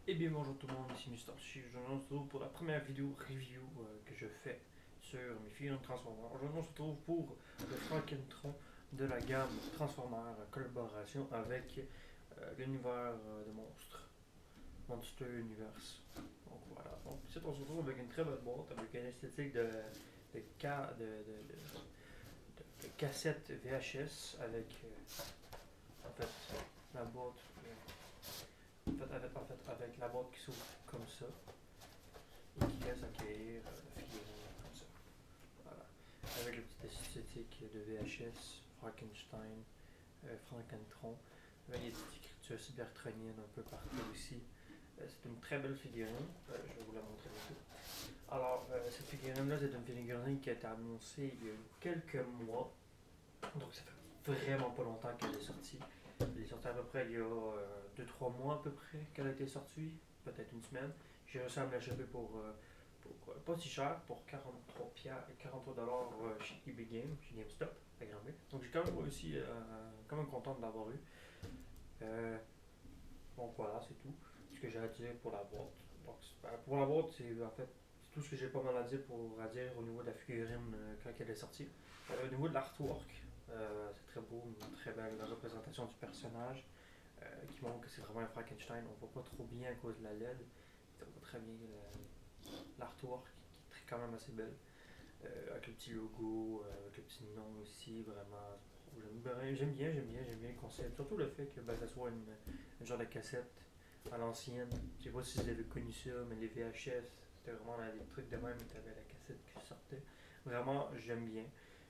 Et bien bonjour tout le monde, ici Mister Chi. Je me retrouve pour la première vidéo review que je fais sur mes figurines Transformers. Aujourd'hui on se retrouve pour le Frankentron de la gamme Transformers en collaboration avec l'univers de monstres, Monster Universe. Donc voilà, donc ici on se retrouve avec une très belle boîte avec une esthétique de, ca- de cassette VHS avec en fait la boîte. Avec la boîte qui s'ouvre comme ça et qui laisse accueillir la figurine comme ça. Voilà. Avec le petit esthétique de VHS, Frankenstein, Frankentron, avec des petites écritures cybertroniennes un peu partout aussi. C'est une très belle figurine, je vais vous la montrer bientôt. Alors, cette figurine-là, c'est une figurine qui a été annoncée il y a quelques mois, donc ça fait vraiment pas longtemps qu'elle est sortie. Elle est sortie à peu près il y a 2-3 mois à peu près qu'elle a été sortie, peut-être une semaine. J'ai réussi à me l'acheter pas si cher, pour 43 chez eBay Game, chez GameStop, à Granby. Donc j'ai quand même réussi, quand même content de l'avoir eu. Euh, donc voilà, c'est tout ce que j'ai à dire pour la boîte. Donc, pour la boîte, c'est en fait c'est tout ce que j'ai pas mal à dire au niveau de la figurine quand elle est sortie. Au niveau de l'artwork, c'est très beau, une très belle représentation du personnage qui montre que c'est vraiment un Frankenstein. On voit pas trop bien à cause de la LED. On voit très bien l'artwork qui est quand même assez belle. Avec le petit logo, avec le petit nom aussi, vraiment. J'aime bien le concept. Surtout le fait que ça soit une genre de cassette à l'ancienne. Je sais pas si vous avez connu ça, mais les VHS, c'était vraiment des trucs de même, tu avais la cassette qui sortait. Vraiment, j'aime bien.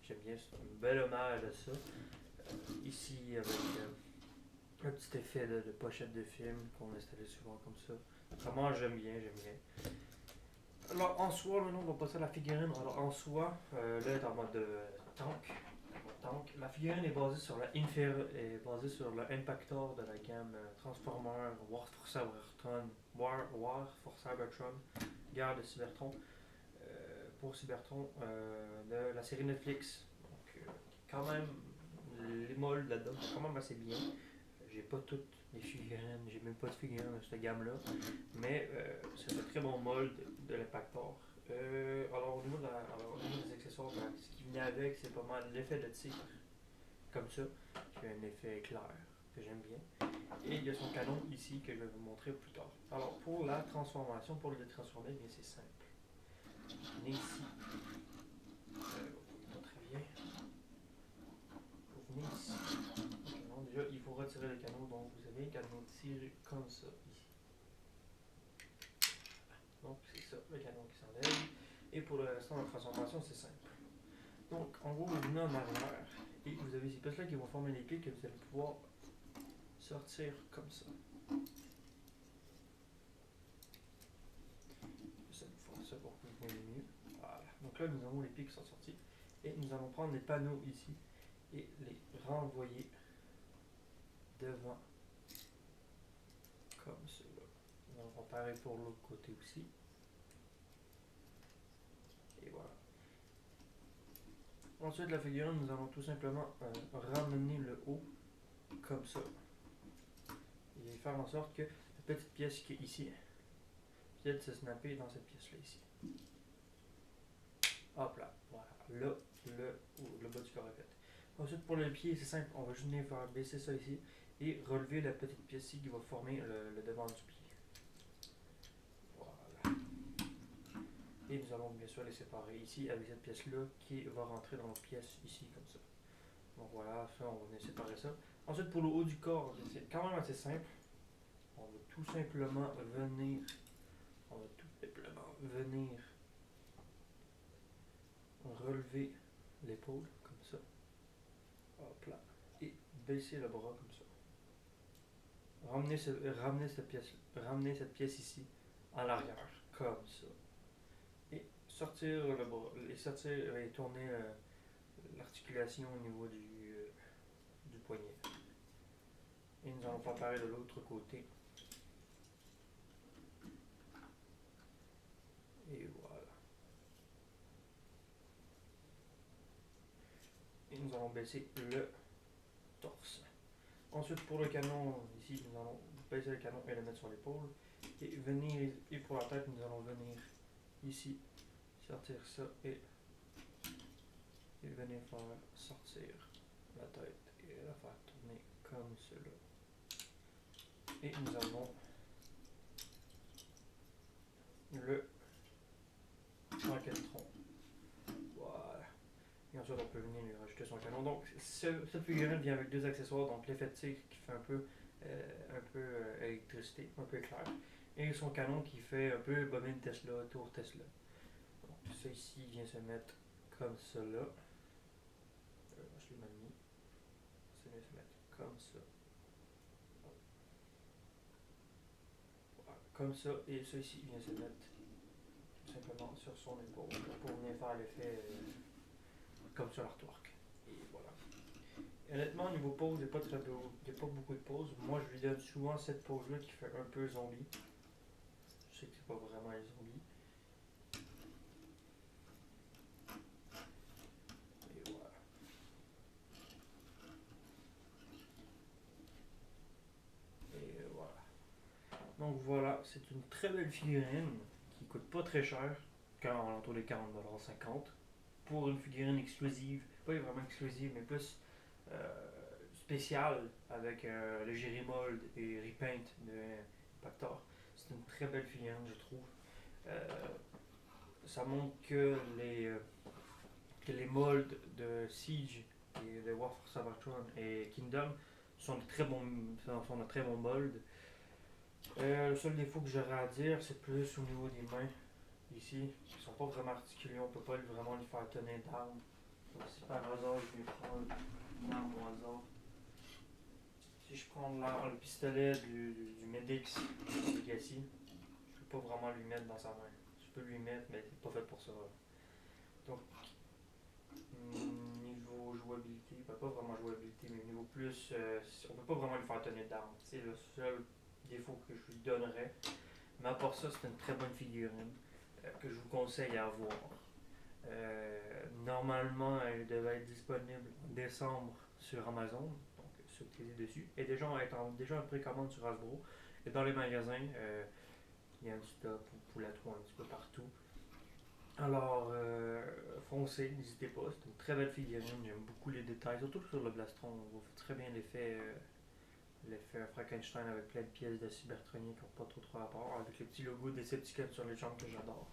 J'aime bien, c'est un bel hommage à ça. Ici, avec un petit effet de pochette de film qu'on installait souvent comme ça. Vraiment, j'aime bien. Alors, en soi, là, on va passer à la figurine. Alors, en soi, là, elle est en mode tank. Donc, la figurine est basée sur le Impactor de la gamme Transformer, War for Cybertron, Guerre de Cybertron, pour Cybertron de la série Netflix. Donc, quand même, les molles là-dedans sont quand même assez bien. J'ai pas toutes les figurines, j'ai même pas de figurines de cette gamme-là, mais c'est un très bon mold de l'Impactor. Au niveau des accessoires, ce qui venait avec, c'est pas mal l'effet de tir, comme ça, qui a un effet clair, que j'aime bien. Et il y a son canon ici, que je vais vous montrer plus tard. Alors, pour la transformation, pour le détransformer, bien c'est simple. Vous venez ici, pas très bien. Vous venez ici. Canon. Déjà, il faut retirer le canon, donc vous avez un canon tiré comme ça, ici. Donc, c'est ça, le canon qui s'enlève. Et pour le restant de la transformation, c'est simple. Donc, en gros, vous venez en arrière et vous avez ces pièces-là qui vont former les pieds que vous allez pouvoir sortir comme ça. J'essaie de faire ça pour que vous voyez mieux. Voilà. Donc là, nous avons les pieds qui sont sortis et nous allons prendre les panneaux ici et les renvoyer devant comme cela. Nous allons faire pareil pour l'autre côté aussi. Et voilà. Ensuite, la figurine, nous allons tout simplement ramener le haut comme ça et faire en sorte que la petite pièce qui est ici vienne se snapper dans cette pièce-là ici. Hop là, voilà. Là, le bas du corps est fait. Ensuite, pour le pied, c'est simple. On va juste venir faire baisser ça ici et relever la petite pièce ici qui va former le devant du pied. Voilà. Et nous allons bien sûr les séparer ici avec cette pièce-là qui va rentrer dans notre pièce ici comme ça. Donc voilà, ça, on va venir séparer ça. Ensuite, pour le haut du corps, c'est quand même assez simple. On va tout simplement venir, relever l'épaule comme ça. Hop là. Et baisser le bras comme ça. Ramener cette pièce ici en arrière, comme ça. Et sortir le bras, et tourner l'articulation au niveau du poignet. Et nous allons faire pareil de l'autre côté. Et voilà. Et nous allons baisser le torse. Ensuite, pour le canon, ici, nous allons baisser le canon et le mettre sur l'épaule. Et pour la tête, nous allons venir ici, sortir ça et venir faire sortir la tête et la faire tourner comme cela. Et nous avons le Franken-Tron. Voilà. Et ensuite, on peut venir lui rajouter son canon. Donc, cette figurine vient avec deux accessoires. Donc, l'effet de tigre qui fait un peu électricité, un peu éclair. Et son canon qui fait un peu bobine Tesla, tour Tesla. Donc, ça ici vient se mettre comme cela. Je l'ai mal mis. Ça vient se mettre comme ça. Voilà, comme ça. Et ça ici vient se mettre tout simplement sur son épaule pour venir faire l'effet comme sur l'artwork. Et voilà. Honnêtement, au niveau pose, il n'y a pas beaucoup de poses. Moi, je lui donne souvent cette pose-là qui fait un peu zombie. Je sais que c'est pas vraiment un zombie. Et voilà. Et voilà. Donc voilà, c'est une très belle figurine qui coûte pas très cher, quand autour des 40$, 50$, pour une figurine exclusive, pas vraiment exclusive, mais plus spéciale avec le Jerry et Repaint de Impactor. C'est une très belle figurine, je trouve. Ça montre que les molds de Siege et de War for Cybertron et Kingdom sont de très bons molds. Le seul défaut que j'aurais à dire, c'est plus au niveau des mains. Ici, ils sont pas vraiment articulés, on peut pas vraiment les faire tenir d'armes. Si par hasard, je vais prendre une arme au hasard. Si je prends le pistolet du Medix de Legacy, je peux pas vraiment lui mettre dans sa main. Je peux lui mettre, mais c'est pas fait pour ça. Donc, niveau jouabilité, pas vraiment jouabilité, mais niveau plus, on peut pas vraiment lui faire tenir d'armes. C'est le seul défaut que je lui donnerais. Mais à part ça, c'est une très bonne figurine que je vous conseille à avoir. Normalement, elle devait être disponible en décembre sur Amazon, donc ceux qui cliquez dessus. Et déjà en précommande sur Hasbro. Et dans les magasins, il y a un stock pour la trouver un petit peu partout. Alors, foncez, n'hésitez pas, c'est une très belle figurine, j'aime beaucoup les détails, surtout sur le Blastron, on voit très bien l'effet Frankenstein avec plein de pièces de Cybertroniens qui n'ont pas trop rapport, avec le petit logo des Decepticons sur les jambes que j'adore.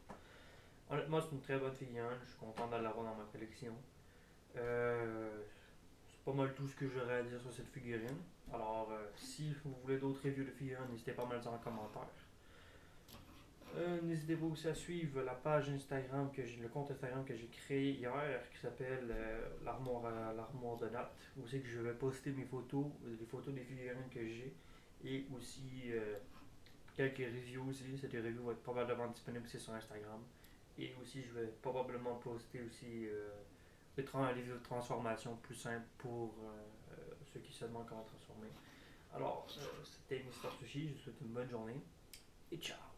Honnêtement, c'est une très bonne figurine, je suis content de l'avoir dans ma collection. C'est pas mal tout ce que j'aurais à dire sur cette figurine. Alors, si vous voulez d'autres reviews de figurines, n'hésitez pas à me le dire en commentaire. N'hésitez pas aussi à suivre la page Instagram le compte Instagram que j'ai créé hier qui s'appelle l'armoire de Nat, où c'est que je vais poster mes photos, les photos des figurines que j'ai et aussi quelques reviews aussi. Cette review va être probablement disponible aussi sur Instagram. Et aussi je vais probablement poster aussi des vidéos de transformation plus simples pour ceux qui se demandent comment transformer. Alors, c'était Mister Sushi, je vous souhaite une bonne journée et ciao!